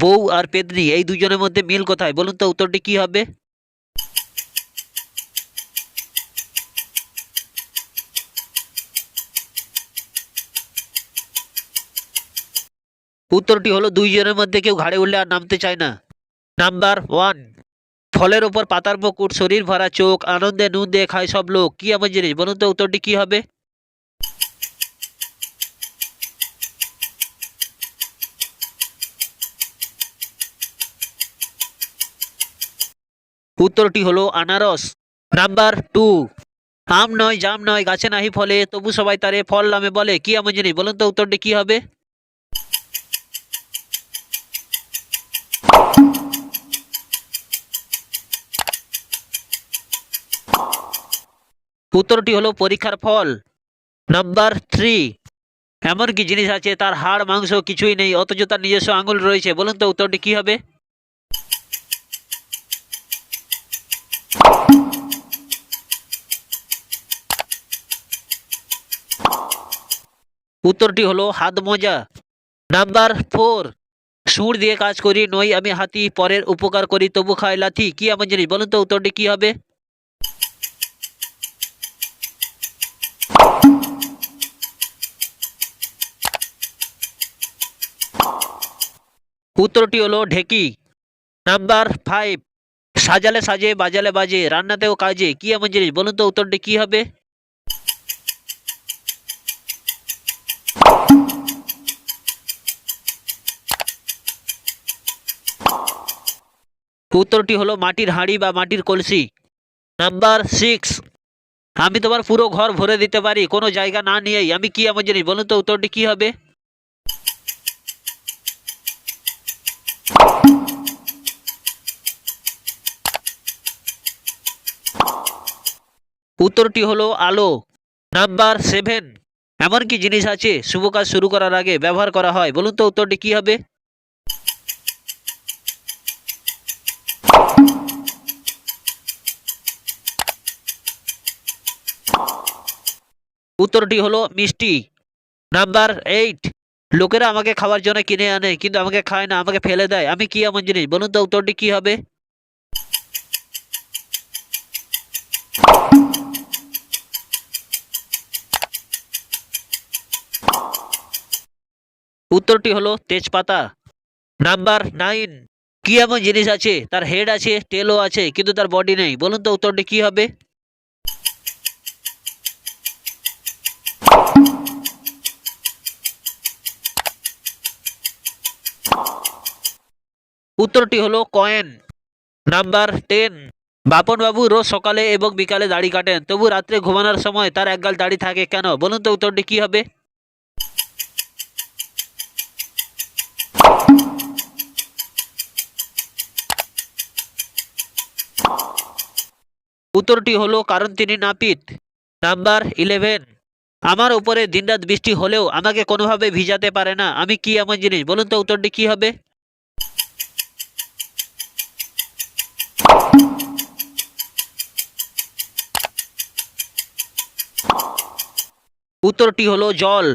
বউ আর পেতনি এই দুজনের মধ্যে মিল কোথায়? বলুন তো উত্তরটি কি হবে? উত্তরটি হলো দুইজনের মধ্যে কেউ ঘাড়ে উঠলে আর নামতে চায় না। নাম্বার ওয়ান, ফলের ওপর পাতার মুকুট, শরীর ভরা চোখ, আনন্দে নুন দিয়ে খায় সব লোক, কি এমন জিনিস? বলুন তো উত্তরটি কি হবে? উত্তরটি হলো আনারস। নাম্বার টু, আম নয় জাম নয় গাছে নাহি ফলে, তবু সবাই তারে ফল নামে বলে, কি এমন জিনিস? বলুন তো উত্তরটি কি হবে? উত্তরটি হলো পরীক্ষার ফল। নাম্বার থ্রি, এমন কি জিনিস আছে তার হাড় মাংস কিছুই নেই অথচ তার নিজস্ব আঙুল রয়েছে? বলুন তো উত্তরটি কি হবে? উত্তরটি হলো হাত মোজা। নাম্বার ফোর, সুর দিয়ে কাজ করি নই আমি হাতি, পরের উপকার করি তবু খাই লাথি, কি এমন জিনিস? বলুন তো উত্তরটি কি হবে? উত্তরটি হলো ঢেকি। নাম্বার ফাইভ, সাজালে সাজে বাজালে বাজে রান্নাতেও কাজে, কি এমন জিনিস? বলুন তো উত্তরটি কি হবে? উত্তরটি হলো মাটির হাঁড়ি বা মাটির কলসি। নাম্বার সিক্স, আমি তোমার পুরো ঘর ভরে দিতে পারি কোনো জায়গা না নিয়েই, আমি কি এমন জিনিস? বলুন তো উত্তরটি কি হবে? উত্তরটি হলো আলো। নাম্বার সেভেন, এমন কি জিনিস আছে শুভ কাজ শুরু করার আগে ব্যবহার করা হয়? বলুন তো উত্তরটি কি হবে? উত্তরটি হলো মিষ্টি। নাম্বার এইট, লোকেরা আমাকে খাওয়ার জন্য কিনে আনে কিন্তু আমাকে খায় না, আমাকে ফেলে দেয়, আমি কি এমন জিনিস? বলুন তো উত্তরটি কি হবে? উত্তরটি হলো তেজপাতা। নাম্বার নাইন, কি এমন জিনিস আছে তার হেড আছে টেলও আছে কিন্তু তার বডি নেই? বলুন তো উত্তরটি কি হবে? উত্তরটি হলো কয়েন। নাম্বার টেন, বাপন বাবু রোজ সকালে এবং বিকালে দাড়ি কাটেন তবু রাত্রে ঘুমানোর সময় তার একগাল দাড়ি থাকে কেন? বলুন তো উত্তরটি কি হবে? উত্তরটি হলো কারণ তিনি নাপিত। নাম্বার ইলেভেন, আমার উপরে দিনরাত বৃষ্টি হলেও আমাকে কোনোভাবে ভিজাতে পারে না, আমি কি এমন জিনিস? বলুন তো উত্তরটি কি হবে? উত্তরটি হলো জল।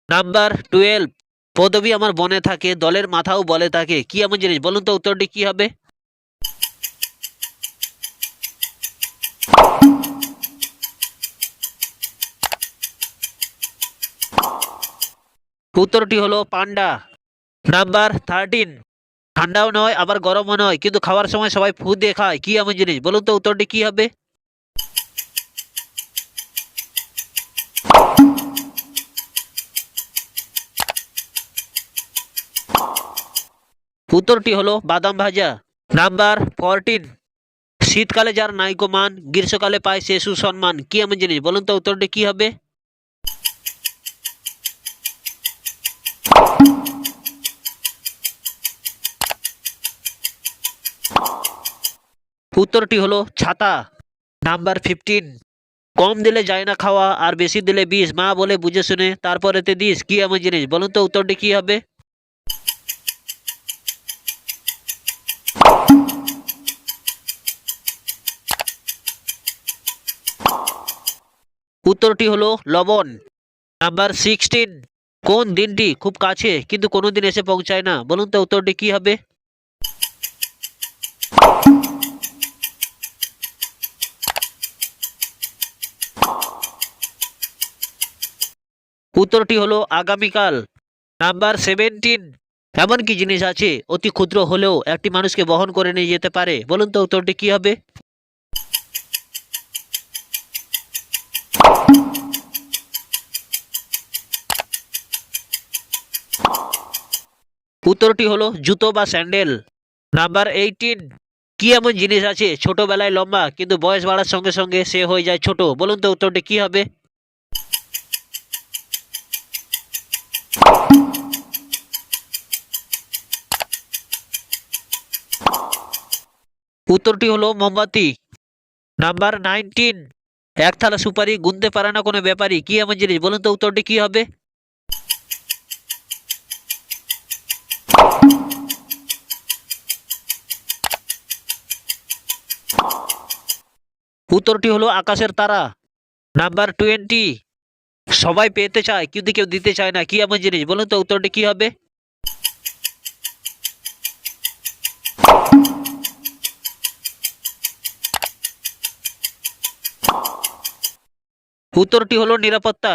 নাম্বার টুয়েলভ, পদবী আমার বনে থাকে দলের মাথাও বলে থাকে, কি এমন জিনিস? বলুন তো উত্তরটি কি হবে? উত্তরটি হলো পান্ডা। নাম্বার থার্টিন, ঠান্ডাও নয় আবার গরমও নয় কিন্তু খাওয়ার সময় সবাই ফু দিয়ে খায়, কি এমন জিনিস? বলুন তো উত্তরটি কি হবে? উত্তরটি হলো বাদাম ভাজা। নাম্বার ফোরটিন, শীতকালে যার নাইকো মান গ্রীষ্মকালে পায় সে সুসম্মান, কি এমন জিনিস? বলুন তো উত্তরটি কি হবে? উত্তরটি হলো ছাতা। নাম্বার ফিফটিন, কম দিলে যায় না খাওয়া আর বেশি দিলে বিষ, মা বলে বুঝে শুনে তারপরেতে দিস, কি এমন জিনিস? বলুন তো উত্তরটি কি হবে? উত্তরটি হলো লবণ। নাম্বার সিক্সটিন, কোন দিনটি খুব কাছে কিন্তু কোনোদিন এসে পৌঁছায় না? বলুন তো উত্তরটি কি হবে? উত্তরটি হলো আগামীকাল। নাম্বার 17। এমন কি জিনিস আছে অতি ক্ষুদ্র হলেও একটি মানুষকে বহন করে নিয়ে যেতে পারে? বলুন তো উত্তরটি কি হবে? উত্তরটি হলো জুতো বা স্যান্ডেল। নাম্বার 18। কি এমন জিনিস আছে ছোটবেলায় লম্বা কিন্তু বয়স বাড়ার সঙ্গে সঙ্গে সে হয়ে যায় ছোট? বলুন তো উত্তরটি কি হবে? উত্তরটি হলো মোমবাতি। নাম্বার 19। এক থালা সুপারি গুনতে পারে না কোনো ব্যাপারী, কি এমন জিনিস? বলুন তো উত্তরটি কি হবে? উত্তরটি হলো আকাশের তারা। নাম্বার 20। সবাই পেতে চায় কিন্তু কেউ দিতে চায় না, কি এমন জিনিস? বলুন তো উত্তরটি কি হবে? উত্তরটি হলো নিরাপত্তা।